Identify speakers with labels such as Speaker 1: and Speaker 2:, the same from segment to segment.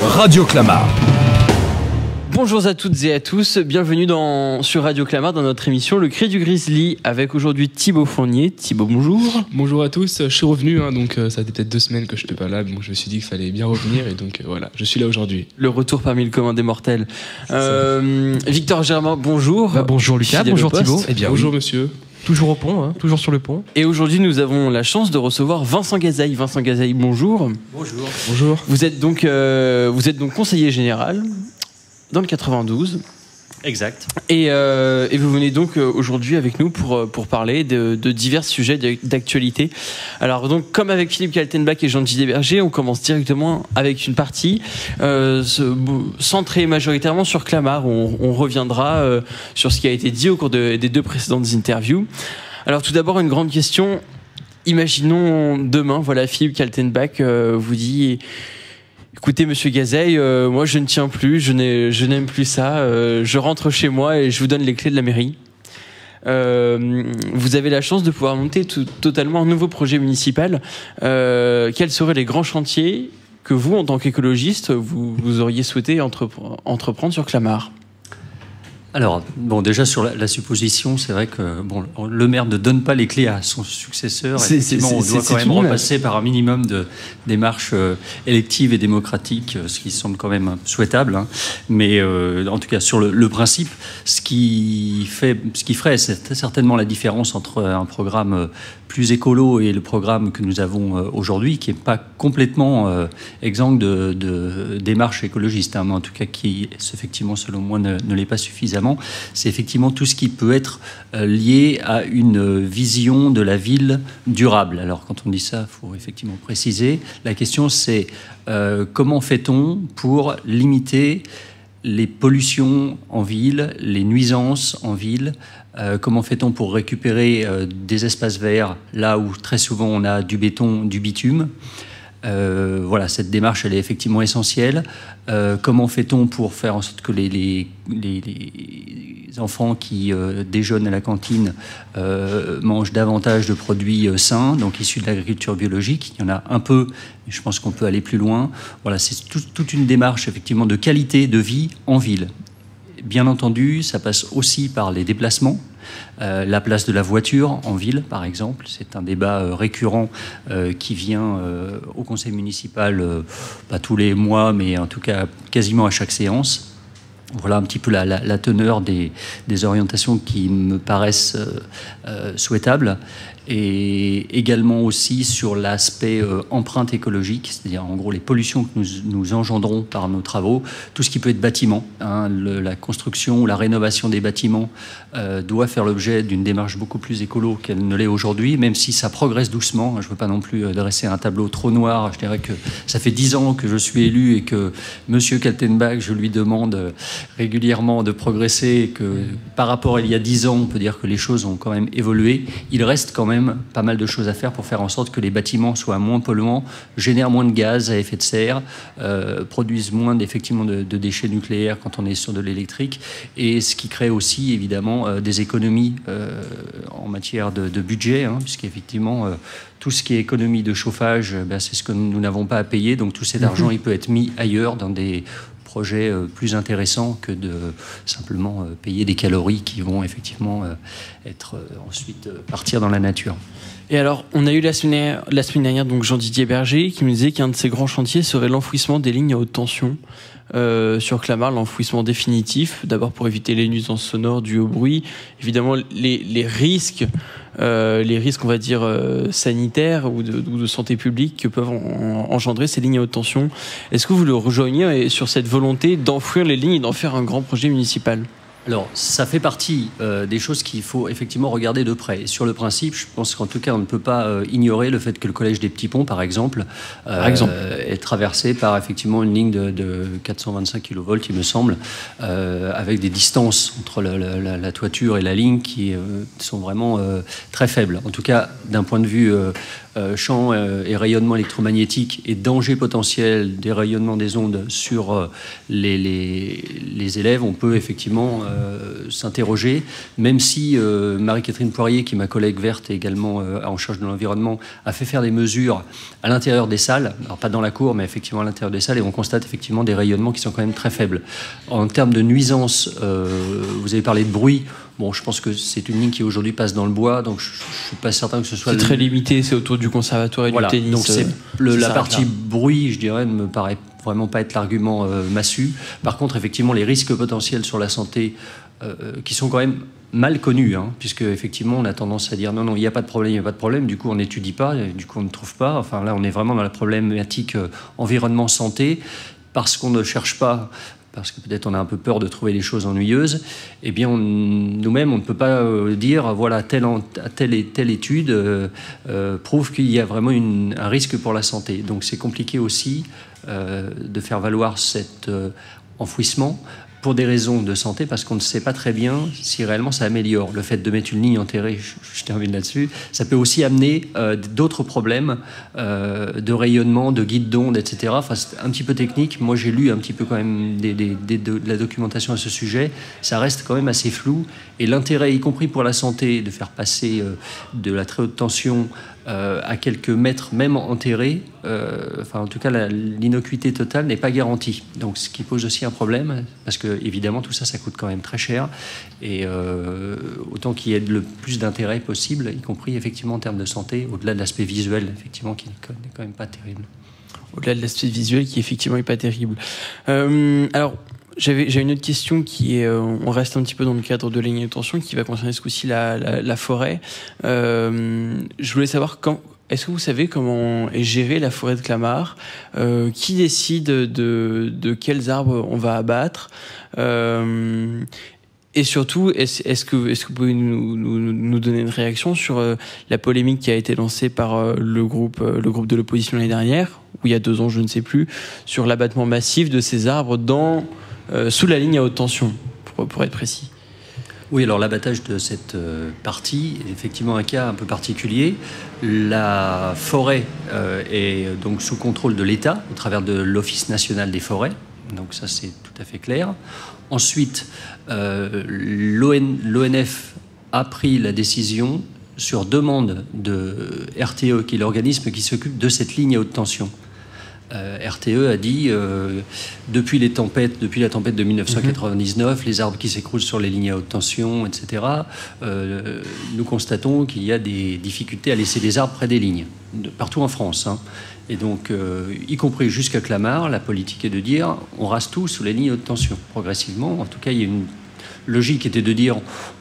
Speaker 1: Radio Clamart.
Speaker 2: Bonjour à toutes et à tous, bienvenue sur Radio Clamart dans notre émission Le Cri du Grizzly avec aujourd'hui Thibaut Fournier. Thibaut, bonjour.
Speaker 3: Bonjour à tous, je suis revenu, donc ça fait peut-être 2 semaines que je n'étais pas là, donc je me suis dit qu'il fallait bien revenir et donc voilà, je suis là aujourd'hui.
Speaker 2: Le retour parmi le commun des mortels. Victor Germain, bonjour.
Speaker 4: Bonjour Lucas, bonjour Thibaut.
Speaker 3: Eh bien, bonjour monsieur.
Speaker 4: Toujours au pont, toujours sur le pont.
Speaker 2: Et aujourd'hui, nous avons la chance de recevoir Vincent Gazeille. Vincent Gazeille, bonjour.
Speaker 5: Bonjour.
Speaker 3: Bonjour.
Speaker 2: Vous êtes donc conseiller général dans le 92.
Speaker 5: Exact.
Speaker 2: Et vous venez donc aujourd'hui avec nous pour parler de divers sujets d'actualité. Alors donc, comme avec Philippe Kaltenbach et Jean-Didier Berger, on commence directement avec une partie centrée majoritairement sur Clamart. On reviendra sur ce qui a été dit au cours des 2 précédentes interviews. Alors tout d'abord, une grande question. Imaginons demain, voilà, Philippe Kaltenbach vous dit... Écoutez, monsieur Gazeille, moi je ne tiens plus, je n'aime plus ça, je rentre chez moi et je vous donne les clés de la mairie. Vous avez la chance de pouvoir monter totalement un nouveau projet municipal. Quels seraient les grands chantiers que vous, en tant qu'écologiste, vous auriez souhaité entreprendre sur Clamart ?
Speaker 5: Alors, déjà sur la supposition, c'est vrai que le maire ne donne pas les clés à son successeur. Effectivement, on doit quand même repasser par un minimum de démarches électives et démocratiques, ce qui semble quand même souhaitable. Mais en tout cas, sur le principe, ce qui ferait certainement la différence entre un programme plus écolo et le programme que nous avons aujourd'hui, qui n'est pas complètement exempt de démarches écologistes, mais en tout cas qui, effectivement, selon moi, ne l'est pas suffisamment. C'est effectivement tout ce qui peut être lié à une vision de la ville durable. Alors, quand on dit ça, il faut effectivement préciser. La question, c'est comment fait-on pour limiter les pollutions en ville, les nuisances en ville? Comment fait-on pour récupérer des espaces verts là où très souvent on a du béton, du bitume? Voilà, cette démarche, elle est effectivement essentielle. Comment fait-on pour faire en sorte que les enfants qui déjeunent à la cantine mangent davantage de produits sains, donc issus de l'agriculture biologique? Il y en a un peu, mais je pense qu'on peut aller plus loin. Voilà, c'est toute une démarche effectivement de qualité de vie en ville. Bien entendu, ça passe aussi par les déplacements. La place de la voiture en ville, par exemple, c'est un débat récurrent qui vient au conseil municipal, pas tous les mois, mais en tout cas quasiment à chaque séance. Voilà un petit peu la teneur des orientations qui me paraissent souhaitables. Et également aussi sur l'aspect empreinte écologique, c'est-à-dire en gros les pollutions que nous engendrons par nos travaux, tout ce qui peut être bâtiment, la construction ou la rénovation des bâtiments doit faire l'objet d'une démarche beaucoup plus écolo qu'elle ne l'est aujourd'hui, même si ça progresse doucement. Je ne veux pas non plus dresser un tableau trop noir. Je dirais que ça fait 10 ans que je suis élu et que monsieur Kaltenbach, je lui demande régulièrement de progresser, et que par rapport à il y a 10 ans, on peut dire que les choses ont quand même évolué. Il reste quand même pas mal de choses à faire pour faire en sorte que les bâtiments soient moins polluants, génèrent moins de gaz à effet de serre, produisent moins effectivement de déchets nucléaires quand on est sur de l'électrique, et ce qui crée aussi évidemment des économies en matière de budget, puisqu'effectivement tout ce qui est économie de chauffage, c'est ce que nous n'avons pas à payer, donc tout cet argent il peut être mis ailleurs dans des projets plus intéressants que de simplement payer des calories qui vont effectivement être ensuite partir dans la nature.
Speaker 2: Et alors, on a eu la semaine dernière donc Jean-Didier Berger qui nous disait qu'un de ses grands chantiers serait l'enfouissement des lignes à haute tension sur Clamart, l'enfouissement définitif, d'abord pour éviter les nuisances sonores dues au bruit, évidemment les risques, on va dire sanitaires ou de santé publique que peuvent engendrer ces lignes à haute tension. Est-ce que vous le rejoignez sur cette volonté d'enfouir les lignes et d'en faire un grand projet municipal ?
Speaker 5: Alors, ça fait partie des choses qu'il faut effectivement regarder de près. Et sur le principe, je pense qu'en tout cas, on ne peut pas ignorer le fait que le collège des Petits Ponts, par exemple, est traversé par effectivement une ligne de 425 kV, il me semble, avec des distances entre la toiture et la ligne qui sont vraiment très faibles. En tout cas, d'un point de vue champs et rayonnement électromagnétique et danger potentiel des rayonnements des ondes sur les élèves, on peut effectivement s'interroger, même si Marie-Catherine Poirier, qui est ma collègue verte et également en charge de l'environnement, a fait faire des mesures à l'intérieur des salles, alors pas dans la cour, mais effectivement à l'intérieur des salles, et on constate effectivement des rayonnements qui sont quand même très faibles. En termes de nuisance, vous avez parlé de bruit. Bon, je pense que c'est une ligne qui aujourd'hui passe dans le bois, donc je ne suis pas certain que ce soit...
Speaker 2: C'est très limité, c'est autour du conservatoire et
Speaker 5: voilà,
Speaker 2: du tennis.
Speaker 5: Donc la partie bruit, je dirais, ne me paraît vraiment pas être l'argument massu. Par contre, effectivement, les risques potentiels sur la santé, qui sont quand même mal connus, hein, puisque effectivement, on a tendance à dire non, il n'y a pas de problème, il n'y a pas de problème, du coup, on n'étudie pas, du coup, on ne trouve pas. Enfin, là, on est vraiment dans la problématique environnement-santé, parce qu'on ne cherche pas... parce que peut-être on a un peu peur de trouver les choses ennuyeuses, eh bien nous-mêmes on ne peut pas dire voilà telle et telle étude prouve qu'il y a vraiment un risque pour la santé. Donc c'est compliqué aussi de faire valoir cet enfouissement pour des raisons de santé, parce qu'on ne sait pas très bien si réellement ça améliore. Le fait de mettre une ligne enterrée, je termine là-dessus, ça peut aussi amener d'autres problèmes de rayonnement, de guide d'onde, etc. Enfin, c'est un petit peu technique. Moi, j'ai lu un petit peu quand même de la documentation à ce sujet. Ça reste quand même assez flou. Et l'intérêt, y compris pour la santé, de faire passer de la très haute tension à quelques mètres, même enterrés, enfin en tout cas l'innocuité totale n'est pas garantie. Donc ce qui pose aussi un problème, parce que évidemment tout ça, ça coûte quand même très cher, et autant qu'il y ait le plus d'intérêt possible, y compris effectivement en termes de santé, au-delà de l'aspect visuel, effectivement, qui n'est quand même pas terrible.
Speaker 2: Au-delà de l'aspect visuel qui effectivement n'est pas terrible. Alors, j'ai une autre question qui est, on reste un petit peu dans le cadre de la ligne de tension, qui va concerner ce coup-ci la forêt. Je voulais savoir est-ce que vous savez comment est gérée la forêt de Clamart, qui décide de quels arbres on va abattre, et surtout, est-ce que vous pouvez nous donner une réaction sur la polémique qui a été lancée par le groupe de l'opposition l'année dernière, ou il y a 2 ans, je ne sais plus, sur l'abattement massif de ces arbres sous la ligne à haute tension, pour être précis.
Speaker 5: Oui, alors l'abattage de cette partie est effectivement un cas un peu particulier. La forêt est donc sous contrôle de l'État au travers de l'Office national des forêts. Donc ça, c'est tout à fait clair. Ensuite, l'ONF a pris la décision sur demande de RTE, qui est l'organisme qui s'occupe de cette ligne à haute tension. RTE a dit, depuis la tempête de 1999, les arbres qui s'écroulent sur les lignes à haute tension, etc., nous constatons qu'il y a des difficultés à laisser des arbres près des lignes, partout en France. Hein. Et donc, y compris jusqu'à Clamart, la politique est de dire on rase tout sous les lignes à haute tension, progressivement. En tout cas, il y a une logique qui était de dire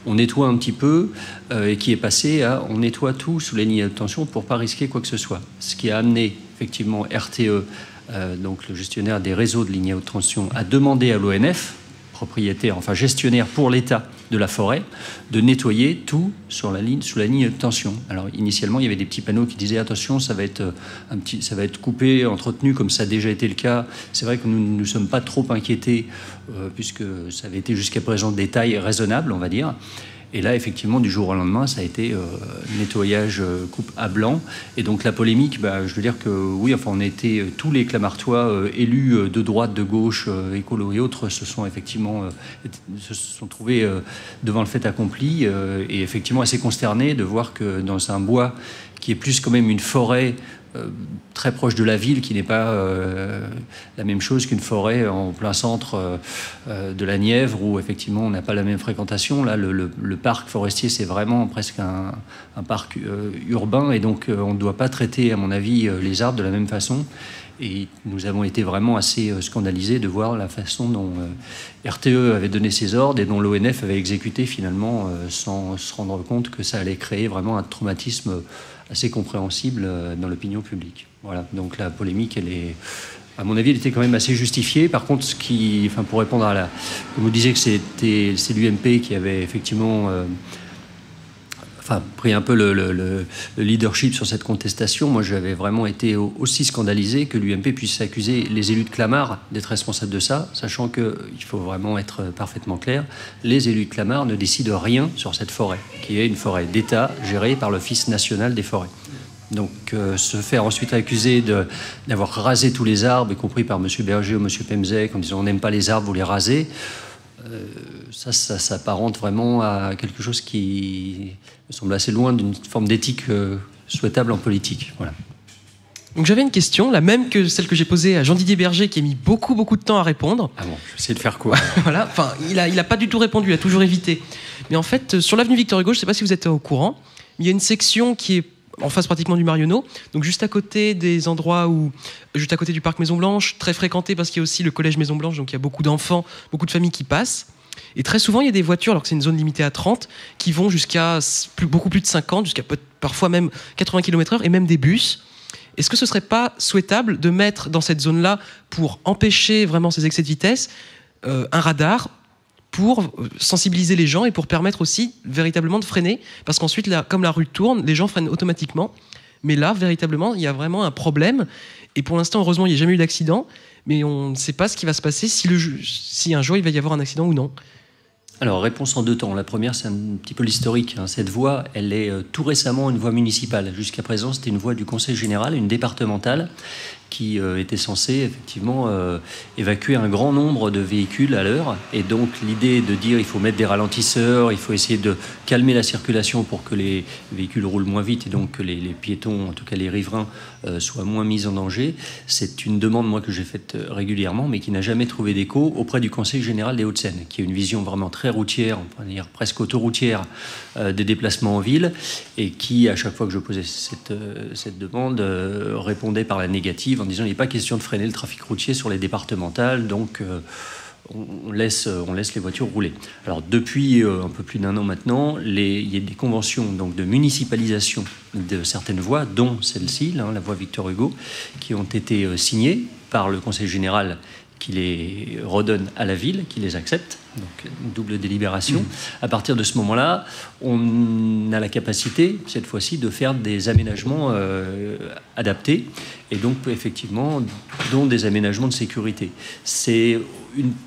Speaker 5: on nettoie un petit peu, et qui est passée à on nettoie tout sous les lignes à haute tension pour ne pas risquer quoi que ce soit. Ce qui a amené effectivement RTE, donc le gestionnaire des réseaux de lignes à haute tension, a demandé à l'ONF, propriétaire, enfin gestionnaire pour l'État de la forêt, de nettoyer tout sous la ligne de tension. Alors initialement, il y avait des petits panneaux qui disaient attention, ça va être coupé, entretenu, comme ça a déjà été le cas. C'est vrai que nous ne sommes pas trop inquiétés, puisque ça avait été jusqu'à présent des tailles raisonnables, on va dire. Et là, effectivement, du jour au lendemain, ça a été nettoyage coupe à blanc. Et donc la polémique, je veux dire que oui, enfin, on a été tous les Clamartois élus de droite, de gauche, écolo et autres, se sont trouvés devant le fait accompli, et effectivement assez consternés de voir que dans un bois qui est plus quand même une forêt très proche de la ville, qui n'est pas la même chose qu'une forêt en plein centre de la Nièvre, où effectivement on n'a pas la même fréquentation. Là, le parc forestier, c'est vraiment presque un parc urbain, et donc on ne doit pas traiter, à mon avis, les arbres de la même façon. Et nous avons été vraiment assez scandalisés de voir la façon dont RTE avait donné ses ordres et dont l'ONF avait exécuté finalement, sans se rendre compte que ça allait créer vraiment un traumatisme assez compréhensible dans l'opinion publique. Voilà, donc la polémique, à mon avis, elle était quand même assez justifiée. Par contre, pour répondre à comme vous disiez que c'est l'UMP qui avait effectivement pris un peu le leadership sur cette contestation. Moi, j'avais vraiment été aussi scandalisé que l'UMP puisse accuser les élus de Clamart d'être responsables de ça, sachant qu'il faut vraiment être parfaitement clair. Les élus de Clamart ne décident rien sur cette forêt, qui est une forêt d'État gérée par l'Office national des forêts. Donc se faire ensuite accuser d'avoir rasé tous les arbres, y compris par M. Berger ou M. Pemzec, en disant on n'aime pas les arbres, vous les rasez, ça s'apparente vraiment à quelque chose qui me semble assez loin d'une forme d'éthique souhaitable en politique. Voilà.
Speaker 4: Donc j'avais une question, la même que celle que j'ai posée à Jean-Didier Berger, qui a mis beaucoup de temps à répondre.
Speaker 5: Ah bon, je vais essayer de faire quoi?
Speaker 4: Voilà, enfin, il a pas du tout répondu, il a toujours évité. Mais en fait, sur l'avenue Victor Hugo, je ne sais pas si vous êtes au courant, il y a une section qui est en face pratiquement du Marionneau, donc juste à côté des endroits juste à côté du parc Maison-Blanche, très fréquenté parce qu'il y a aussi le collège Maison-Blanche, donc il y a beaucoup d'enfants, beaucoup de familles qui passent. Et très souvent, il y a des voitures, alors que c'est une zone limitée à 30, qui vont jusqu'à beaucoup plus de 50, jusqu'à parfois même 80 km/h, et même des bus. Est-ce que ce ne serait pas souhaitable de mettre dans cette zone-là, pour empêcher vraiment ces excès de vitesse, un radar pour sensibiliser les gens et pour permettre aussi véritablement de freiner? Parce qu'ensuite, comme la rue tourne, les gens freinent automatiquement. Mais là, véritablement, il y a vraiment un problème. Et pour l'instant, heureusement, il n'y a jamais eu d'accident. Mais on ne sait pas ce qui va se passer si un jour il va y avoir un accident ou non.
Speaker 5: Alors, réponse en deux temps. La première, c'est un petit peu l'historique. Cette voie, elle est tout récemment une voie municipale. Jusqu'à présent, c'était une voie du Conseil général, une départementale, qui était censée effectivement évacuer un grand nombre de véhicules à l'heure. Et donc l'idée de dire il faut mettre des ralentisseurs, il faut essayer de calmer la circulation pour que les véhicules roulent moins vite et donc que les piétons, en tout cas les riverains, soient moins mis en danger. C'est une demande moi que j'ai faite régulièrement mais qui n'a jamais trouvé d'écho auprès du Conseil général des Hauts-de-Seine, qui a une vision vraiment très routière, on pourrait dire presque autoroutière, des déplacements en ville, et qui, à chaque fois que je posais cette demande, répondait par la négative en disant il n'est pas question de freiner le trafic routier sur les départementales, donc on laisse les voitures rouler. Alors depuis un peu plus d'un an maintenant, il y a des conventions donc, de municipalisation de certaines voies, dont celle-ci, la voie Victor Hugo, qui ont été signées par le Conseil général, qui les redonne à la ville, qui les accepte, donc une double délibération. À partir de ce moment-là, on a la capacité, cette fois-ci, de faire des aménagements adaptés, et donc effectivement, dont des aménagements de sécurité. C'est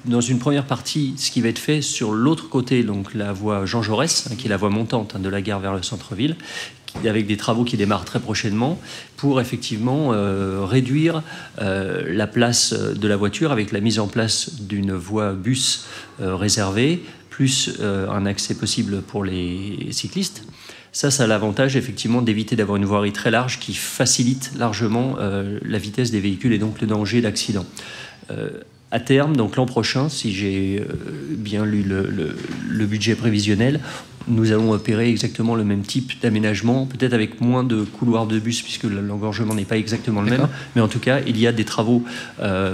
Speaker 5: dans une première partie, ce qui va être fait sur l'autre côté, donc la voie Jean Jaurès, qui est la voie montante de la gare vers le centre-ville, avec des travaux qui démarrent très prochainement, pour effectivement réduire la place de la voiture avec la mise en place d'une voie bus réservée, plus un accès possible pour les cyclistes. Ça a l'avantage effectivement d'éviter d'avoir une voirie très large qui facilite largement la vitesse des véhicules et donc le danger d'accident. À terme, donc l'an prochain, si j'ai bien lu le budget prévisionnel, nous allons opérer exactement le même type d'aménagement, peut-être avec moins de couloirs de bus, puisque l'engorgement n'est pas exactement le même. Mais en tout cas, il y a des travaux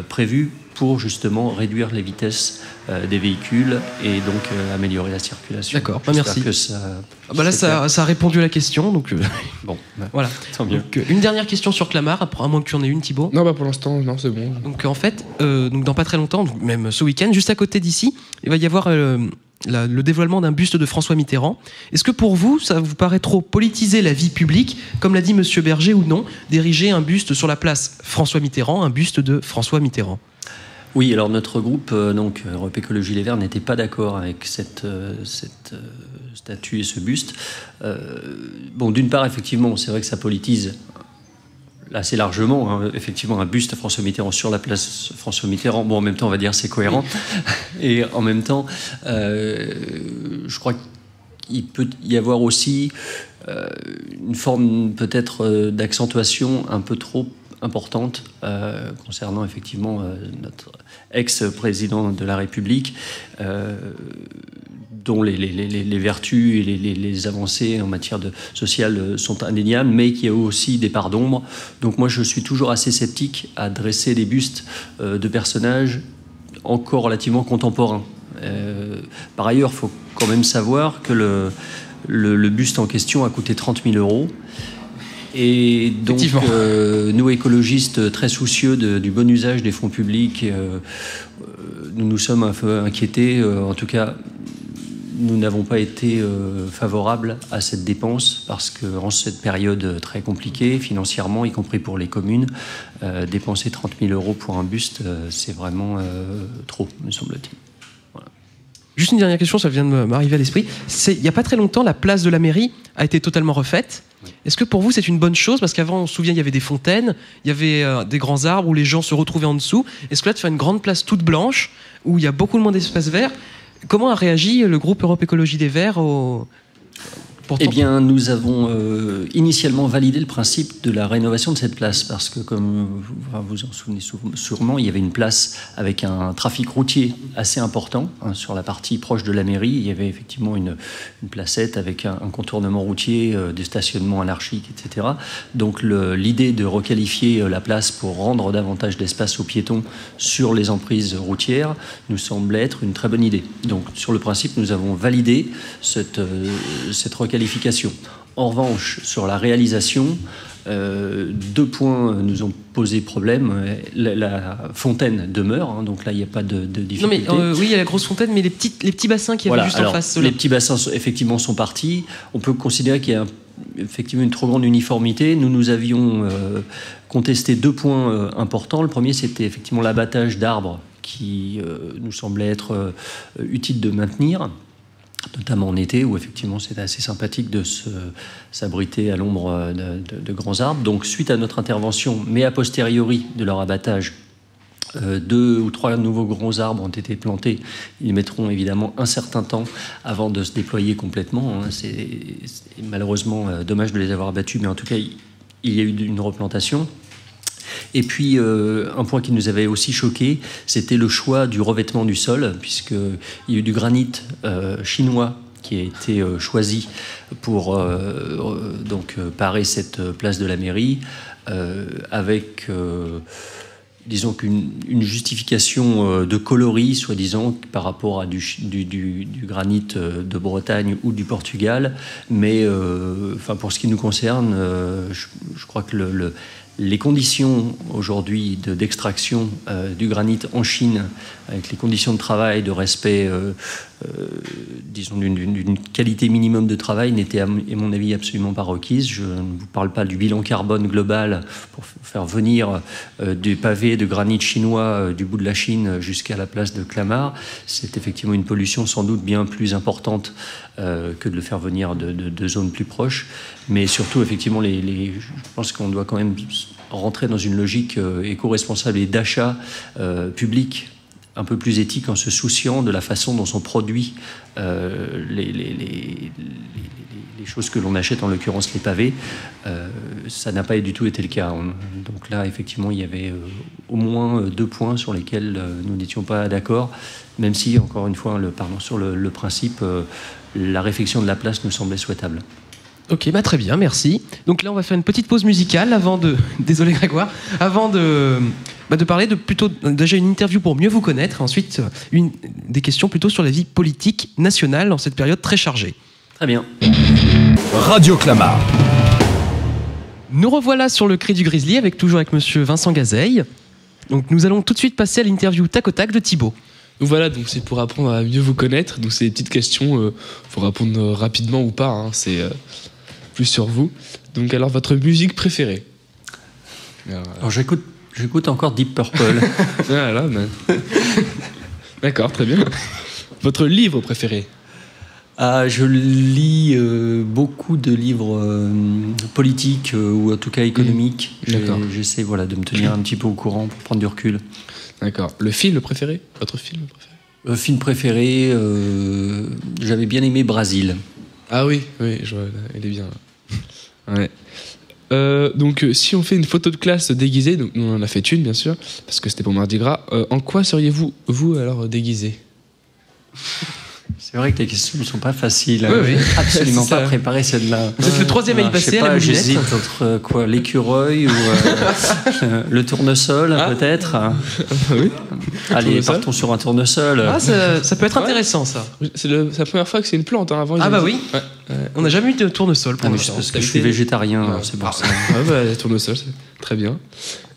Speaker 5: prévus pour justement réduire les vitesses des véhicules et donc améliorer la circulation.
Speaker 4: D'accord, merci.
Speaker 5: Que ça,
Speaker 4: là, ça a répondu à la question. Donc,
Speaker 5: bon,
Speaker 4: voilà.
Speaker 5: Tant mieux.
Speaker 4: Donc, une dernière question sur Clamart, à moins que tu en aies une, Thibaut.
Speaker 3: Non, pour l'instant, non, c'est bon.
Speaker 4: Donc en fait, donc dans pas très longtemps, même ce week-end, juste à côté d'ici, il va y avoir le dévoilement d'un buste de François Mitterrand. Est-ce que pour vous, ça vous paraît trop politiser la vie publique, comme l'a dit Monsieur Berger, ou non, d'ériger un buste sur la place François Mitterrand, un buste de François Mitterrand?
Speaker 5: Oui, alors notre groupe, donc Europe Écologie Les Verts, n'était pas d'accord avec cette statue et ce buste. Bon, d'une part, effectivement, c'est vrai que ça politise assez largement, effectivement, un buste à François Mitterrand sur la place François Mitterrand. Bon, en même temps, on va dire c'est cohérent. Et en même temps, je crois qu'il peut y avoir aussi une forme peut-être d'accentuation un peu trop importante concernant effectivement notre ex-président de la République, dont les vertus et les avancées en matière sociale sont indéniables, mais qui a aussi des parts d'ombre. Donc moi, je suis toujours assez sceptique à dresser des bustes de personnages encore relativement contemporains. Par ailleurs, il faut quand même savoir que le buste en question a coûté 30 000 €. Et donc, nous écologistes très soucieux du bon usage des fonds publics, nous nous sommes un peu inquiétés. En tout cas, nous n'avons pas été favorables à cette dépense parce qu'en cette période très compliquée financièrement, y compris pour les communes, dépenser 30 000 € pour un buste, c'est vraiment trop, me semble-t-il. Voilà.
Speaker 4: Juste une dernière question, ça vient de m'arriver à l'esprit. Il n'y a pas très longtemps, la place de la mairie a été totalement refaite. Oui. Est-ce que pour vous, c'est une bonne chose? Parce qu'avant, on se souvient, il y avait des fontaines, il y avait des grands arbres où les gens se retrouvaient en dessous. Est-ce que là, de faire une grande place toute blanche, où il y a beaucoup moins d'espace vert, comment a réagi le groupe Europe Écologie des Verts
Speaker 5: Eh bien, nous avons initialement validé le principe de la rénovation de cette place parce que, comme vous en souvenez sûrement, il y avait une place avec un trafic routier assez important sur la partie proche de la mairie. Il y avait effectivement une placette avec un contournement routier, des stationnements anarchiques, etc. Donc, l'idée de requalifier la place pour rendre davantage d'espace aux piétons sur les emprises routières nous semblait être une très bonne idée. Donc, sur le principe, nous avons validé cette requalification. En revanche, sur la réalisation, 2 points nous ont posé problème. La fontaine demeure, donc là, il n'y a pas de difficulté.
Speaker 4: Non, mais oui, il y a la grosse fontaine, mais les petits bassins qui avaient juste en face.
Speaker 5: Les petits bassins, effectivement, sont partis. On peut considérer qu'il y a effectivement une trop grande uniformité. Nous avions contesté 2 points importants. Le premier, c'était effectivement l'abattage d'arbres qui nous semblait être utile de maintenir, notamment en été, où effectivement c'était assez sympathique de s'abriter à l'ombre de grands arbres. Donc suite à notre intervention, mais a posteriori de leur abattage, 2 ou 3 nouveaux grands arbres ont été plantés. Ils mettront évidemment un certain temps avant de se déployer complètement. C'est malheureusement dommage de les avoir abattus, mais en tout cas il y a eu une replantation. Et puis, un point qui nous avait aussi choqué, c'était le choix du revêtement du sol, puisqu'il y a eu du granit chinois qui a été choisi pour parer cette place de la mairie, avec, disons qu'une justification de coloris, soi-disant, par rapport à du granit de Bretagne ou du Portugal. Mais pour ce qui nous concerne, je crois que les conditions aujourd'hui d'extraction du granit en Chine, avec les conditions de travail, de respect, disons, d'une qualité minimum de travail, n'étaient, à mon avis, absolument pas requises. Je ne vous parle pas du bilan carbone global pour faire venir des pavés de granit chinois du bout de la Chine jusqu'à la place de Clamart. C'est effectivement une pollution sans doute bien plus importante que de le faire venir de zones plus proches. Mais surtout, effectivement, je pense qu'on doit quand même rentrer dans une logique éco-responsable et d'achat public un peu plus éthique en se souciant de la façon dont sont produits les choses que l'on achète, en l'occurrence les pavés. Ça n'a pas du tout été le cas. Donc là, effectivement, il y avait au moins 2 points sur lesquels nous n'étions pas d'accord, même si, encore une fois, sur le principe, la réfection de la place nous semblait souhaitable.
Speaker 4: Ok, très bien, merci. Donc là, on va faire une petite pause musicale désolé Grégoire, avant de parler de plutôt déjà une interview pour mieux vous connaître, ensuite des questions plutôt sur la vie politique nationale dans cette période très chargée.
Speaker 5: Très bien.
Speaker 1: Radio Clamart.
Speaker 4: Nous revoilà sur le Cri du Grizzly, toujours avec monsieur Vincent Gazeille. Donc nous allons tout de suite passer à l'interview tac au tac de Thibaut.
Speaker 3: Voilà, donc c'est pour apprendre à mieux vous connaître. Donc c'est des petites questions, faut répondre rapidement ou pas, c'est plus sur vous. Donc alors, votre musique préférée?
Speaker 5: Alors j'écoute encore Deep Purple.
Speaker 3: Voilà, d'accord, très bien. Votre livre préféré?
Speaker 5: Je lis beaucoup de livres politiques ou en tout cas économiques. J'essaie de me tenir un petit peu au courant pour prendre du recul.
Speaker 3: D'accord. Le film préféré? Votre film préféré?
Speaker 5: Film préféré, j'avais bien aimé Brasil.
Speaker 3: Ah oui, je vois, il est bien. Ouais. Donc si on fait une photo de classe déguisée, donc nous on en a fait une bien sûr, parce que c'était pour Mardi Gras, en quoi seriez-vous alors déguisé?
Speaker 5: C'est vrai que les questions ne sont pas faciles.
Speaker 4: Oui.
Speaker 5: Absolument pas préparé celle-là.
Speaker 4: Vous êtes le 3e à y passer, à la
Speaker 5: j'hésite entre l'écureuil ou le tournesol, peut-être.
Speaker 3: Oui.
Speaker 5: Allez, partons sur un tournesol.
Speaker 4: Ça peut être intéressant, ça.
Speaker 3: C'est la première fois que c'est une plante. Avant,
Speaker 4: oui. Ouais. On n'a jamais eu de tournesol pour l'instant.
Speaker 5: Parce que je suis végétarien, c'est pour ça.
Speaker 3: Tournesol, c'est très bien.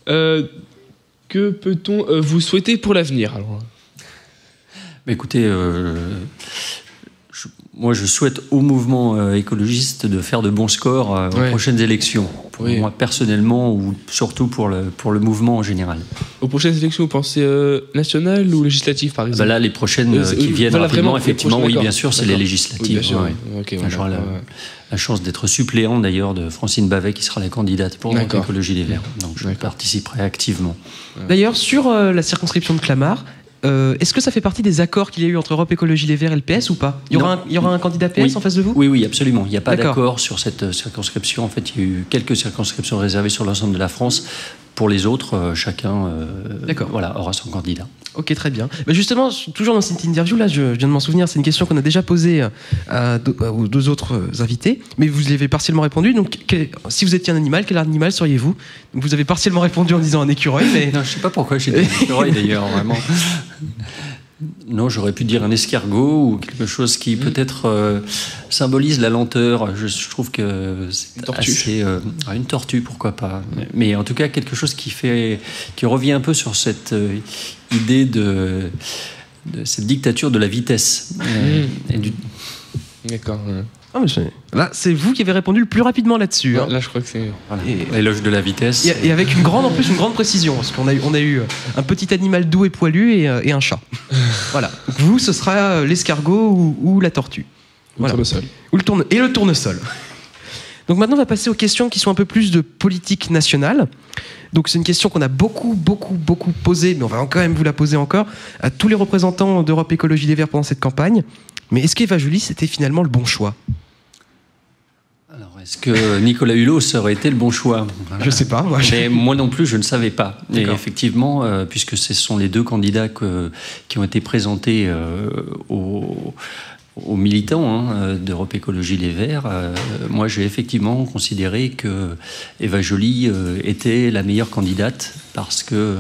Speaker 3: Que peut-on vous souhaiter pour l'avenir alors?
Speaker 5: Écoutez, Moi, je souhaite au mouvement écologiste de faire de bons scores aux prochaines élections. Pour moi, personnellement, ou surtout pour le mouvement en général.
Speaker 3: Aux prochaines élections, vous pensez nationales ou législatives, par exemple?
Speaker 5: Là, les prochaines qui viennent rapidement, effectivement, oui, bien sûr, c'est les législatives.
Speaker 3: Oui, bien sûr.
Speaker 5: Okay, j'aurai la chance d'être suppléant, d'ailleurs, de Francine Bavet, qui sera la candidate pour l'écologie des Verts. Donc, je participerai activement.
Speaker 4: D'ailleurs, sur la circonscription de Clamart, est-ce que ça fait partie des accords qu'il y a eu entre Europe Écologie Les Verts et le PS ou pas? Il y aura un candidat PS en face de vous?
Speaker 5: Oui, absolument. Il n'y a pas d'accord sur cette circonscription. En fait, il y a eu quelques circonscriptions réservées sur l'ensemble de la France. Pour les autres, chacun aura son candidat.
Speaker 4: Ok, très bien. Bah justement, toujours dans cette interview, là, je viens de m'en souvenir, c'est une question qu'on a déjà posée aux deux autres invités, mais vous y avez partiellement répondu. Donc, si vous étiez un animal, quel animal seriez-vous? Donc, vous avez partiellement répondu en disant un écureuil, mais...
Speaker 5: Non, je ne sais pas pourquoi j'ai dit un écureuil, d'ailleurs, vraiment. Non, j'aurais pu dire un escargot ou quelque chose qui peut-être symbolise la lenteur. Je trouve que c'est assez... une tortue, pourquoi pas. Mais en tout cas, quelque chose qui revient un peu sur cette idée de cette dictature de la vitesse.
Speaker 3: D'accord.
Speaker 4: Ah, là, c'est vous qui avez répondu le plus rapidement là-dessus.
Speaker 3: Là, je crois que c'est...
Speaker 5: L'éloge de la vitesse.
Speaker 4: Et avec une grande précision, parce qu'on a eu un petit animal doux et poilu et un chat. Voilà. Donc vous, ce sera l'escargot ou la tortue.
Speaker 3: Ou le tournesol.
Speaker 4: Et le tournesol. Donc maintenant, on va passer aux questions qui sont un peu plus de politique nationale. Donc c'est une question qu'on a beaucoup posée, mais on va quand même vous la poser encore, à tous les représentants d'Europe Écologie Les Verts pendant cette campagne. Mais est-ce qu'Eva Joly, c'était finalement le bon choix?
Speaker 5: Alors, est-ce que Nicolas Hulot aurait été le bon choix?
Speaker 4: Je ne sais pas.
Speaker 5: Moi non plus, je ne savais pas. Et effectivement, puisque ce sont les deux candidats qui ont été présentés aux militants d'Europe Écologie Les Verts, moi j'ai effectivement considéré que Eva Joly était la meilleure candidate parce que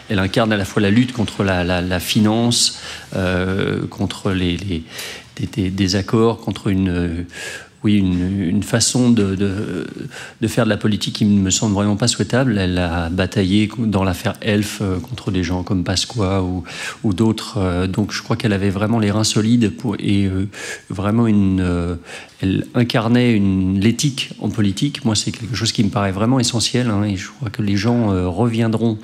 Speaker 5: elle incarne à la fois la lutte contre la finance, contre des accords, contre une façon de faire de la politique qui ne me semble vraiment pas souhaitable. Elle a bataillé dans l'affaire Elf contre des gens comme Pasqua ou d'autres. Donc je crois qu'elle avait vraiment les reins solides vraiment elle incarnait l'éthique en politique. Moi, c'est quelque chose qui me paraît vraiment essentiel. Et je crois que les gens reviendront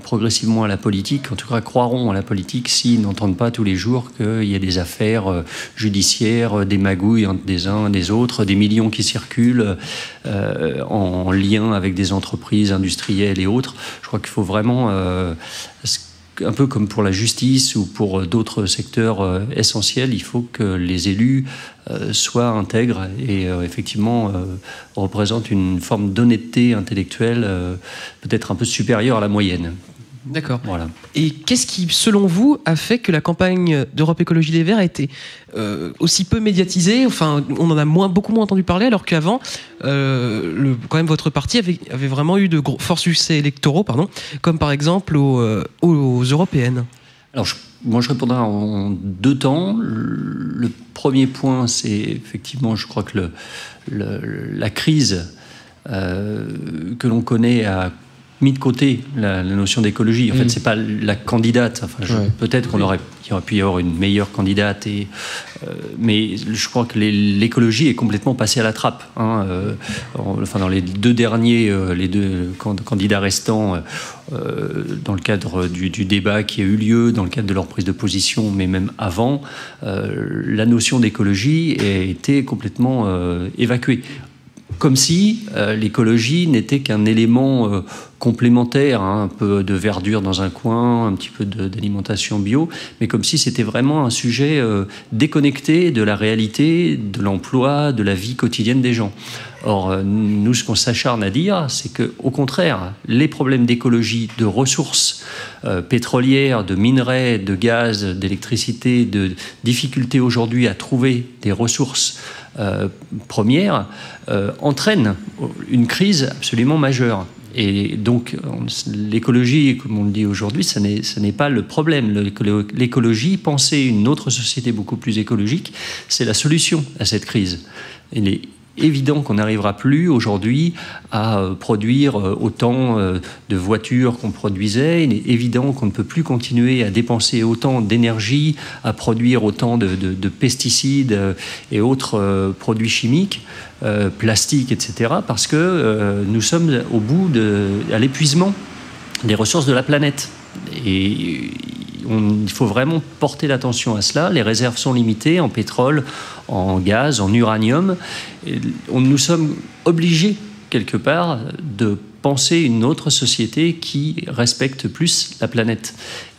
Speaker 5: progressivement à la politique, en tout cas croiront à la politique s'ils n'entendent pas tous les jours qu'il y a des affaires judiciaires, des magouilles entre des uns des autres, des millions qui circulent en lien avec des entreprises industrielles et autres. Je crois qu'il faut vraiment, un peu comme pour la justice ou pour d'autres secteurs essentiels, il faut que les élus soient intègres et effectivement représentent une forme d'honnêteté intellectuelle peut-être un peu supérieure à la moyenne.
Speaker 4: D'accord.
Speaker 5: Voilà.
Speaker 4: Et qu'est-ce qui, selon vous, a fait que la campagne d'Europe Écologie Les Verts a été aussi peu médiatisée? Enfin, on en a beaucoup moins entendu parler, alors qu'avant, quand même, votre parti avait vraiment eu de forts succès électoraux, comme par exemple aux européennes.
Speaker 5: Alors, moi, je répondrai en deux temps. Le premier point, c'est effectivement, je crois que la crise que l'on connaît a mis de côté la notion d'écologie. En fait, c'est pas la candidate. Enfin, peut-être qu'il aurait pu y avoir une meilleure candidate, mais je crois que l'écologie est complètement passée à la trappe. Dans les deux candidats restants, dans le cadre du débat qui a eu lieu, dans le cadre de leur prise de position, mais même avant, la notion d'écologie a été complètement évacuée. Comme si l'écologie n'était qu'un élément complémentaire, un peu de verdure dans un coin, un petit peu d'alimentation bio, mais comme si c'était vraiment un sujet déconnecté de la réalité, de l'emploi, de la vie quotidienne des gens. Or, nous, ce qu'on s'acharne à dire, c'est qu'au contraire, les problèmes d'écologie, de ressources pétrolières, de minerais, de gaz, d'électricité, de difficultés aujourd'hui à trouver des ressources premières, entraînent une crise absolument majeure. Et donc, l'écologie, comme on le dit aujourd'hui, ce n'est pas le problème. L'écologie, penser une autre société beaucoup plus écologique, c'est la solution à cette crise. Il est évident qu'on n'arrivera plus aujourd'hui à produire autant de voitures qu'on produisait. Il est évident qu'on ne peut plus continuer à dépenser autant d'énergie, à produire autant de pesticides et autres produits chimiques, plastiques, etc. parce que nous sommes au bout à l'épuisement des ressources de la planète. Et il faut vraiment porter l'attention à cela. Les réserves sont limitées en pétrole, en gaz, en uranium. Et nous sommes obligés, quelque part, de penser une autre société qui respecte plus la planète.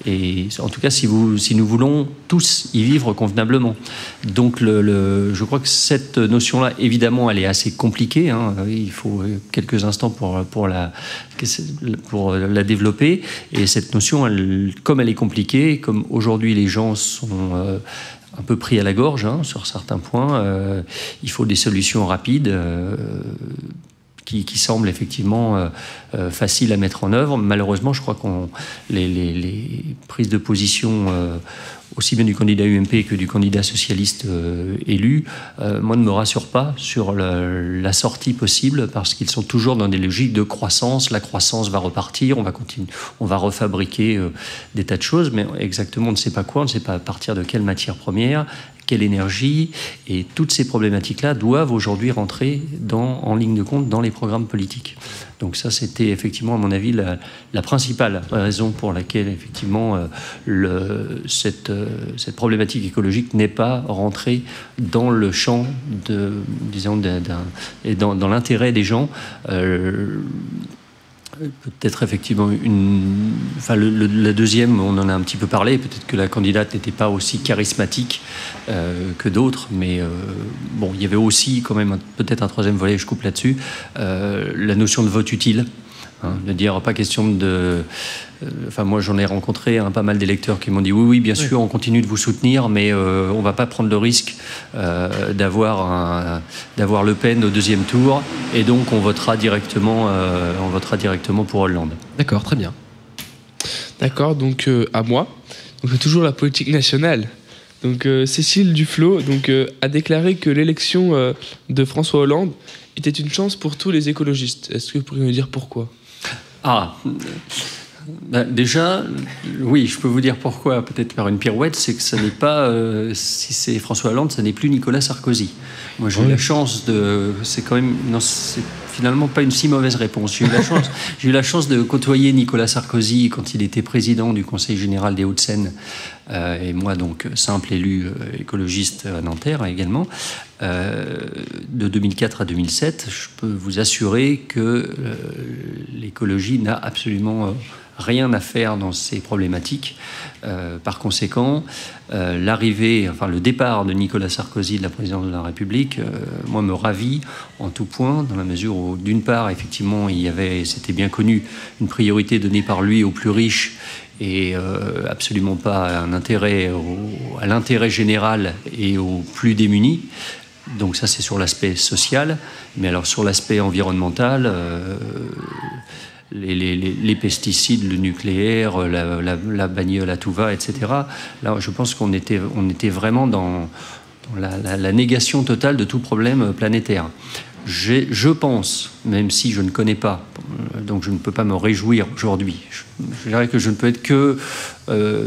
Speaker 5: Et en tout cas, si nous voulons tous y vivre convenablement. Donc, je crois que cette notion-là, évidemment, elle est assez compliquée. Hein. Il faut quelques instants pour la développer. Et cette notion, comme elle est compliquée, comme aujourd'hui les gens sont un peu pris à la gorge sur certains points, il faut des solutions rapides. Qui semble effectivement facile à mettre en œuvre. Malheureusement, je crois que les prises de position, aussi bien du candidat UMP que du candidat socialiste élu, moi, ne me rassurent pas sur la sortie possible, parce qu'ils sont toujours dans des logiques de croissance. La croissance va repartir, on va continuer, on va refabriquer des tas de choses, mais exactement, on ne sait pas quoi, on ne sait pas à partir de quelle matière première, quelle énergie, et toutes ces problématiques-là doivent aujourd'hui rentrer en ligne de compte dans les programmes politiques. Donc ça, c'était effectivement, à mon avis, la principale raison pour laquelle, effectivement, cette problématique écologique n'est pas rentrée dans le champ et dans l'intérêt des gens. Peut-être effectivement la deuxième, on en a un petit peu parlé, peut-être que la candidate n'était pas aussi charismatique que d'autres, mais bon, il y avait aussi quand même peut-être un troisième volet, je coupe là-dessus, la notion de vote utile, de dire pas question de... moi j'en ai rencontré pas mal d'électeurs qui m'ont dit oui bien sûr, on continue de vous soutenir, mais on va pas prendre le risque d'avoir Le Pen au deuxième tour, et donc on votera directement pour Hollande.
Speaker 4: D'accord, très bien.
Speaker 3: D'accord, donc à moi. Donc c'est toujours la politique nationale. Donc Cécile Duflot a déclaré que l'élection de François Hollande était une chance pour tous les écologistes. Est-ce que vous pourriez me dire pourquoi ?
Speaker 5: Déjà, oui, je peux vous dire pourquoi, peut-être par une pirouette, c'est que ça n'est pas, si c'est François Hollande, ça n'est plus Nicolas Sarkozy. Moi, j'ai eu la chance c'est quand même, non, c'est finalement pas une si mauvaise réponse. J'ai eu la chance de côtoyer Nicolas Sarkozy quand il était président du Conseil général des Hauts-de-Seine, et moi, donc, simple élu écologiste à Nanterre également. De 2004 à 2007, je peux vous assurer que l'écologie n'a absolument rien à faire dans ces problématiques. Par conséquent, le départ de Nicolas Sarkozy de la présidence de la République, moi, me ravit en tout point, dans la mesure où, d'une part, effectivement, c'était bien connu, une priorité donnée par lui aux plus riches, et absolument pas un intérêt à l'intérêt général et aux plus démunis. Donc ça, c'est sur l'aspect social. Mais alors, sur l'aspect environnemental, les pesticides, le nucléaire, la bagnole à tout va, etc. Là, je pense qu'on était vraiment dans la négation totale de tout problème planétaire. Je pense, même si je ne connais pas, donc je ne peux pas me réjouir aujourd'hui, je dirais que je ne peux être que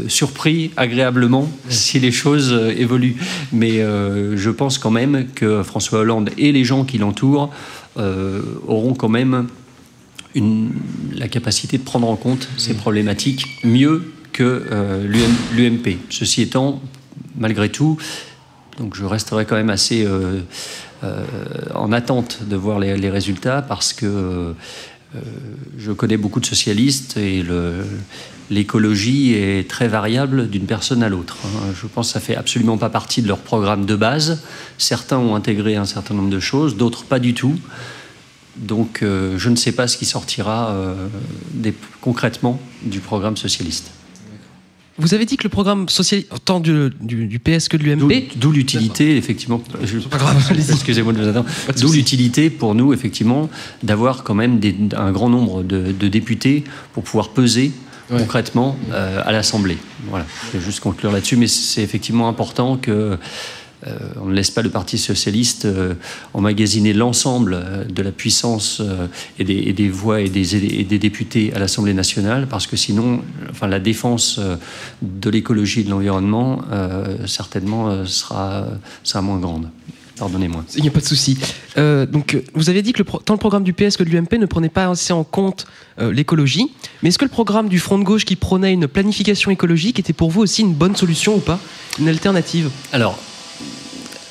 Speaker 5: surpris agréablement si les choses évoluent. Mais je pense quand même que François Hollande et les gens qui l'entourent auront quand même la capacité de prendre en compte ces problématiques mieux que l'UMP. Ceci étant, malgré tout, donc je resterai quand même assez en attente de voir les résultats, parce que je connais beaucoup de socialistes et l'écologie est très variable d'une personne à l'autre. Je pense que ça ne fait absolument pas partie de leur programme de base. Certains ont intégré un certain nombre de choses, d'autres pas du tout. Donc je ne sais pas ce qui sortira concrètement du programme socialiste.
Speaker 4: Vous avez dit que le programme socialiste, tant du PS que de l'UMP...
Speaker 5: D'où l'utilité, effectivement... Pas grave, excusez-moi de vous attendre. D'où l'utilité pour nous, effectivement, d'avoir quand même un grand nombre de députés pour pouvoir peser concrètement à l'Assemblée. Voilà, je vais juste conclure là-dessus, mais c'est effectivement important que on ne laisse pas le Parti socialiste emmagasiner l'ensemble de la puissance et des voix et des députés à l'Assemblée nationale, parce que sinon, enfin, la défense de l'écologie et de l'environnement, certainement, sera moins grande. Pardonnez-moi.
Speaker 4: Il n'y a pas de souci. Donc, vous avez dit que tant le programme du PS que de l'UMP ne prenait pas assez en compte l'écologie. Mais est-ce que le programme du Front de gauche qui prônait une planification écologique était pour vous aussi une bonne solution ou pas? Une alternative?
Speaker 5: Alors,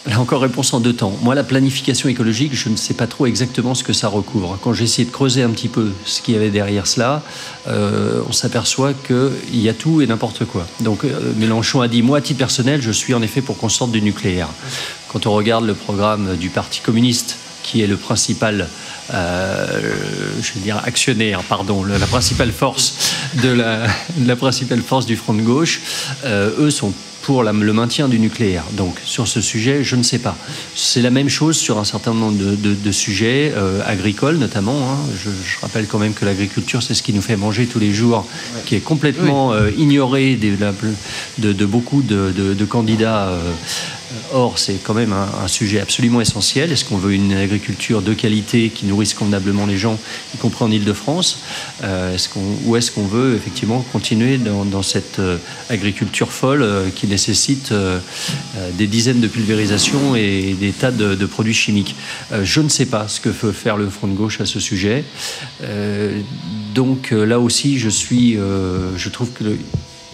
Speaker 5: là encore, réponse en deux temps. Moi, la planification écologique, je ne sais pas trop exactement ce que ça recouvre. Quand j'ai essayé de creuser un petit peu ce qu'il y avait derrière cela, on s'aperçoit qu'il y a tout et n'importe quoi. Donc, Mélenchon a dit, moi, à titre personnel, je suis en effet pour qu'on sorte du nucléaire. Quand on regarde le programme du Parti communiste, qui est le principal, je veux dire actionnaire, pardon, la principale force la principale force du Front de gauche, eux sont pour le maintien du nucléaire. Donc sur ce sujet, je ne sais pas. C'est la même chose sur un certain nombre de sujets agricoles notamment. Hein. Je rappelle quand même que l'agriculture, c'est ce qui nous fait manger tous les jours, qui est complètement ignoré de beaucoup de candidats. Or, c'est quand même un sujet absolument essentiel. Est-ce qu'on veut une agriculture de qualité qui nourrisse convenablement les gens, y compris en Île-de-France, ou est-ce qu'on veut effectivement continuer dans cette agriculture folle qui nécessite des dizaines de pulvérisations et des tas de produits chimiques? Je ne sais pas ce que veut faire le Front de gauche à ce sujet. Donc là aussi, je trouve que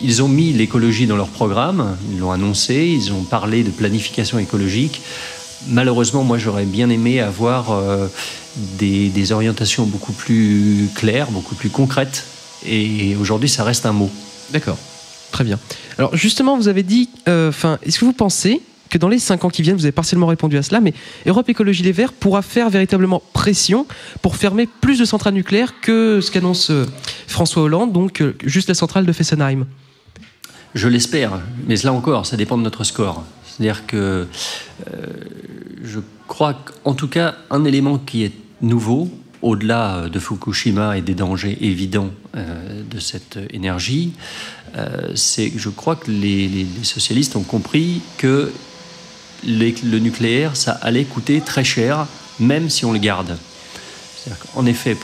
Speaker 5: ils ont mis l'écologie dans leur programme, ils l'ont annoncé, ils ont parlé de planification écologique. Malheureusement, moi, j'aurais bien aimé avoir des orientations beaucoup plus claires, beaucoup plus concrètes. Et aujourd'hui, ça reste un mot.
Speaker 4: D'accord, très bien. Alors justement, vous avez dit, est-ce que vous pensez que dans les 5 ans qui viennent, vous avez partiellement répondu à cela, mais Europe Écologie Les Verts pourra faire véritablement pression pour fermer plus de centrales nucléaires que ce qu'annonce François Hollande, donc juste la centrale de Fessenheim?
Speaker 5: Je l'espère, mais là encore, ça dépend de notre score. C'est-à-dire que je crois qu'en tout cas, un élément qui est nouveau, au-delà de Fukushima et des dangers évidents de cette énergie, c'est que je crois que les socialistes ont compris que le nucléaire, ça allait coûter très cher, même si on le garde. En effet,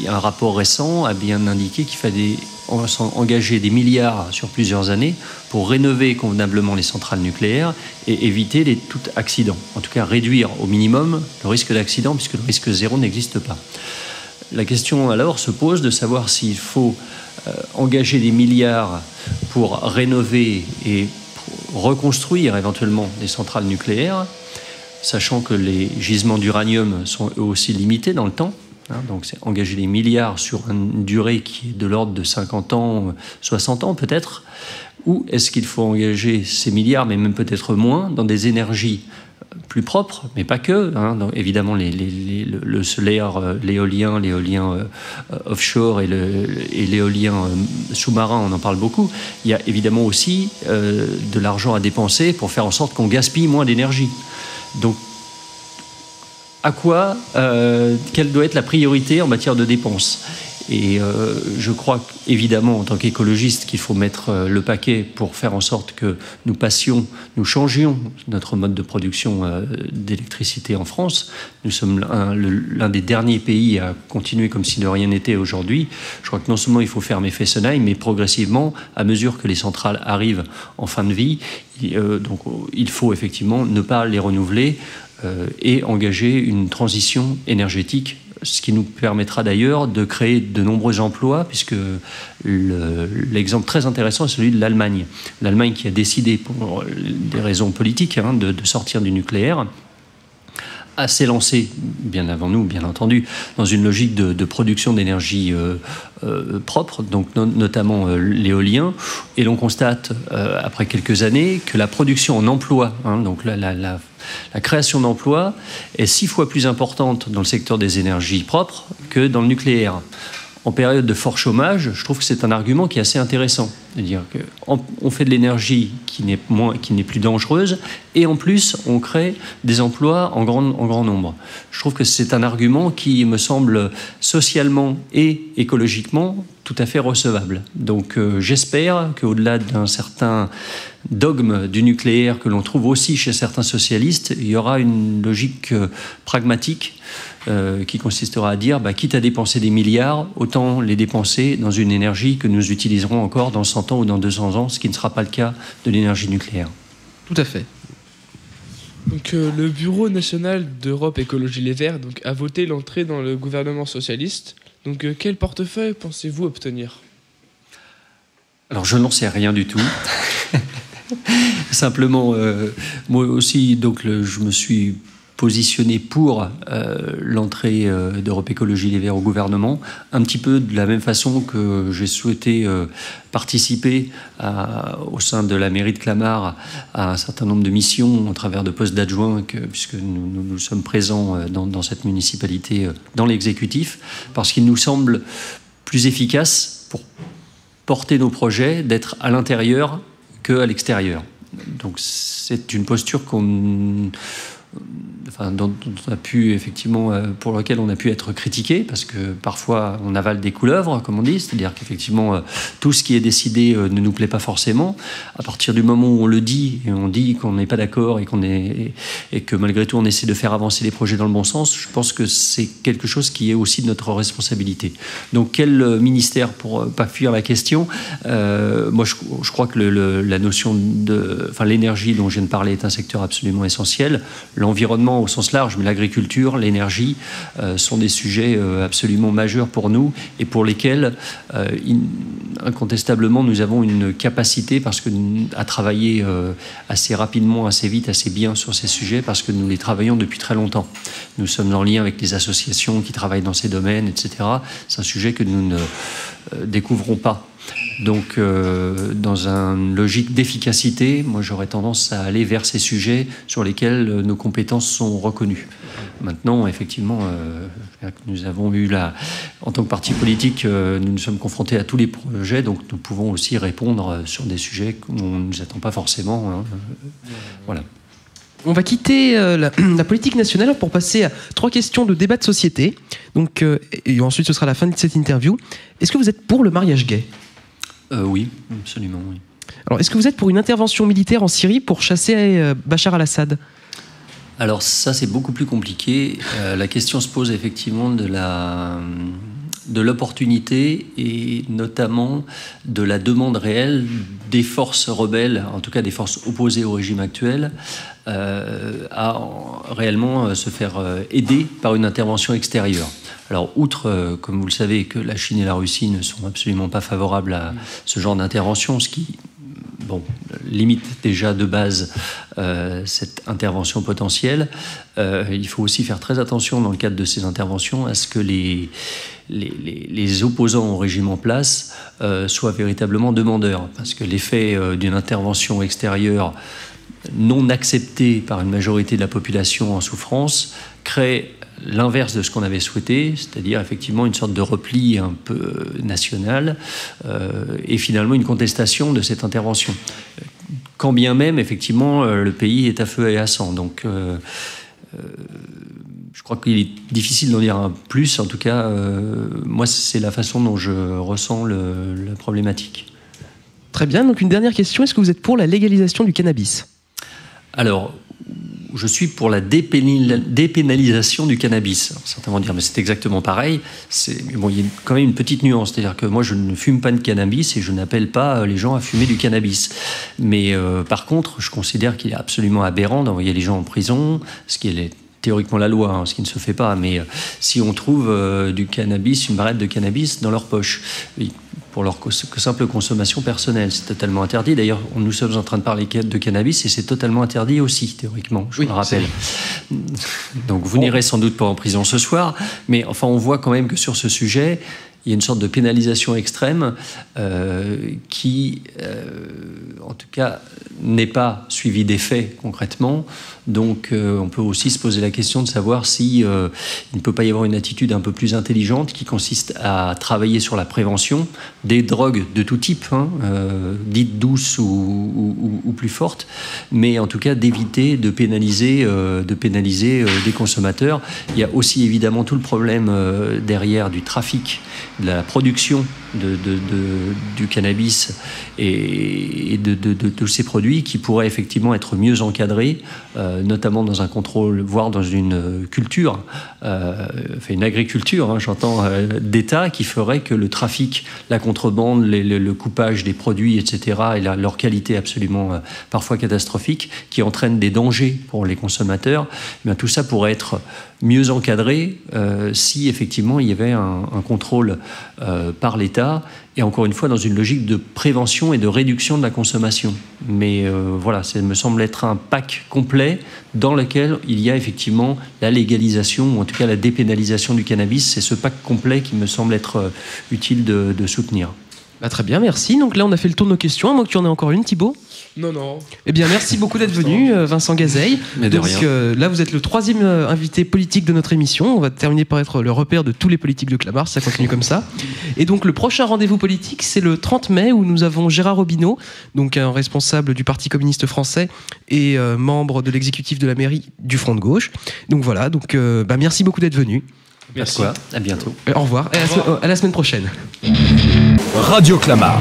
Speaker 5: un rapport récent a bien indiqué qu'il fallait engager des milliards sur plusieurs années pour rénover convenablement les centrales nucléaires et éviter tout accident. En tout cas, réduire au minimum le risque d'accident, puisque le risque zéro n'existe pas. La question alors se pose de savoir s'il faut engager des milliards pour rénover et reconstruire éventuellement des centrales nucléaires, sachant que les gisements d'uranium sont eux aussi limités dans le temps. Donc c'est engager des milliards sur une durée qui est de l'ordre de 50 ans, 60 ans peut-être. Ou est-ce qu'il faut engager ces milliards, mais même peut-être moins, dans des énergies plus propres, mais pas que. Donc, évidemment, le solaire, l'éolien offshore et l'éolien sous-marin, on en parle beaucoup. Il y a évidemment aussi de l'argent à dépenser pour faire en sorte qu'on gaspille moins d'énergie. Donc, à quoi, quelle doit être la priorité en matière de dépenses? Et je crois évidemment en tant qu'écologiste qu'il faut mettre le paquet pour faire en sorte que nous changions notre mode de production d'électricité en France. Nous sommes l'un des derniers pays à continuer comme si de rien n'était aujourd'hui. Je crois que non seulement il faut fermer Fessenheim, mais progressivement, à mesure que les centrales arrivent en fin de vie, donc il faut effectivement ne pas les renouveler et engager une transition énergétique, ce qui nous permettra d'ailleurs de créer de nombreux emplois, puisque l'exemple très intéressant est celui de l'Allemagne. L'Allemagne qui a décidé, pour des raisons politiques, de sortir du nucléaire, s'est lancé, bien avant nous, bien entendu, dans une logique de production d'énergie propre, donc notamment l'éolien. Et l'on constate, après quelques années, que la production en emploi, donc la création d'emplois, est 6 fois plus importante dans le secteur des énergies propres que dans le nucléaire. en période de fort chômage, je trouve que c'est un argument qui est assez intéressant. C'est-à-dire qu'on fait de l'énergie qui n'est plus dangereuse, et en plus, on crée des emplois en grand nombre. Je trouve que c'est un argument qui me semble socialement et écologiquement tout à fait recevable. Donc j'espère qu'au-delà d'un certain dogme du nucléaire que l'on trouve aussi chez certains socialistes, il y aura une logique pragmatique qui consistera à dire, quitte à dépenser des milliards, autant les dépenser dans une énergie que nous utiliserons encore dans 100 ans ou dans 200 ans, ce qui ne sera pas le cas de l'énergie nucléaire.
Speaker 4: Tout à fait.
Speaker 3: Donc le Bureau national d'Europe Écologie Les Verts a voté l'entrée dans le gouvernement socialiste. Donc quel portefeuille pensez-vous obtenir?
Speaker 5: Alors je n'en sais rien du tout. Simplement, moi aussi, je me suis positionné pour l'entrée d'Europe Écologie Les Verts au gouvernement, un petit peu de la même façon que j'ai souhaité participer au sein de la mairie de Clamart à un certain nombre de missions au travers de postes d'adjoints, puisque nous sommes présents dans cette municipalité, dans l'exécutif, parce qu'il nous semble plus efficace pour porter nos projets d'être à l'intérieur qu'à l'extérieur. Donc c'est une posture dont on a pu effectivement, pour laquelle on a pu être critiqué, parce que parfois on avale des couleuvres, comme on dit, c'est-à-dire qu'effectivement tout ce qui est décidé ne nous plaît pas forcément. À partir du moment où on le dit, et on dit qu'on n'est pas d'accord et que malgré tout on essaie de faire avancer les projets dans le bon sens, je pense que c'est quelque chose qui est aussi de notre responsabilité. Donc quel ministère, pour pas fuir la question, moi je crois que la notion l'énergie dont je viens de parler est un secteur absolument essentiel. L'environnement au sens large, mais l'agriculture, l'énergie sont des sujets absolument majeurs pour nous et pour lesquels incontestablement nous avons une capacité à travailler assez rapidement, assez vite, assez bien sur ces sujets parce que nous les travaillons depuis très longtemps. Nous sommes en lien avec des associations qui travaillent dans ces domaines, etc. C'est un sujet que nous ne découvrons pas. Donc, dans une logique d'efficacité, moi j'aurais tendance à aller vers ces sujets sur lesquels nos compétences sont reconnues. Maintenant, effectivement, nous avons eu en tant que parti politique, nous nous sommes confrontés à tous les projets, donc nous pouvons aussi répondre sur des sujets qu'on ne nous attend pas forcément. Voilà.
Speaker 4: On va quitter la politique nationale pour passer à 3 questions de débat de société. Donc, et ensuite, ce sera la fin de cette interview. Est-ce que vous êtes pour le mariage gay ?
Speaker 5: Oui, absolument, oui.
Speaker 4: Alors, est-ce que vous êtes pour une intervention militaire en Syrie pour chasser Bachar al-Assad ?
Speaker 5: Alors ça, c'est beaucoup plus compliqué. La question se pose effectivement de l'opportunité et notamment de la demande réelle des forces rebelles, en tout cas des forces opposées au régime actuel, à réellement se faire aider par une intervention extérieure. Alors, outre, comme vous le savez, que la Chine et la Russie ne sont absolument pas favorables à ce genre d'intervention, ce qui limite déjà de base cette intervention potentielle, il faut aussi faire très attention dans le cadre de ces interventions à ce que les opposants au régime en place soient véritablement demandeurs. Parce que l'effet d'une intervention extérieure non acceptée par une majorité de la population en souffrance crée l'inverse de ce qu'on avait souhaité, c'est-à-dire effectivement une sorte de repli un peu national et finalement une contestation de cette intervention. Quand bien même, effectivement, le pays est à feu et à sang. Donc, je crois qu'il est difficile d'en dire un plus. En tout cas, moi, c'est la façon dont je ressens la problématique.
Speaker 4: Très bien. Donc, une dernière question. Est-ce que vous êtes pour la légalisation du cannabis ?
Speaker 5: Alors, je suis pour la dépénalisation du cannabis. Alors, certains vont dire, mais c'est exactement pareil. Bon, il y a quand même une petite nuance. C'est-à-dire que moi, je ne fume pas de cannabis et je n'appelle pas les gens à fumer du cannabis. Mais par contre, je considère qu'il est absolument aberrant d'envoyer les gens en prison, ce qui est théoriquement la loi, ce qui ne se fait pas. Mais si on trouve du cannabis, une barrette de cannabis dans leur poche, pour leur simple consommation personnelle, c'est totalement interdit. D'ailleurs, nous sommes en train de parler de cannabis et c'est totalement interdit aussi, théoriquement, je le rappelle. Donc vous n'irez sans doute pas en prison ce soir, mais enfin on voit quand même que sur ce sujet, il y a une sorte de pénalisation extrême qui, en tout cas, n'est pas suivie d'effet concrètement. Donc on peut aussi se poser la question de savoir si il ne peut pas y avoir une attitude un peu plus intelligente qui consiste à travailler sur la prévention des drogues de tout type, dites douces ou plus fortes, mais en tout cas d'éviter de pénaliser des consommateurs. Il y a aussi évidemment tout le problème derrière du trafic, de la production du cannabis et de tous ces produits qui pourraient effectivement être mieux encadrés, notamment dans un contrôle, voire dans une culture, une agriculture, j'entends, d'État, qui ferait que le trafic, la contrebande, le coupage des produits, etc., et leur qualité absolument parfois catastrophique, qui entraîne des dangers pour les consommateurs, eh bien, tout ça pourrait être mieux encadré si effectivement il y avait un contrôle par l'État, et encore une fois dans une logique de prévention et de réduction de la consommation. Mais voilà, ça me semble être un pack complet dans lequel il y a effectivement la légalisation, ou en tout cas la dépénalisation du cannabis. C'est ce pack complet qui me semble être utile de soutenir.
Speaker 4: Bah, très bien, merci. Donc là, on a fait le tour de nos questions. À moins que tu en aies encore une, Thibaut.
Speaker 3: Non.
Speaker 4: Eh bien, merci beaucoup d'être venu, Vincent Gazeille.
Speaker 2: Mais de rien.
Speaker 4: Là, vous êtes le 3e invité politique de notre émission. On va terminer par être le repère de tous les politiques de Clamart, si ça continue comme ça. Et donc, le prochain rendez-vous politique, c'est le 30 mai, où nous avons Gérard Robineau, donc un responsable du Parti communiste français et membre de l'exécutif de la mairie du Front de gauche. Donc voilà, merci beaucoup d'être venu.
Speaker 3: Merci.
Speaker 5: À bientôt.
Speaker 4: Au revoir. À la semaine prochaine.
Speaker 1: Radio Clamart.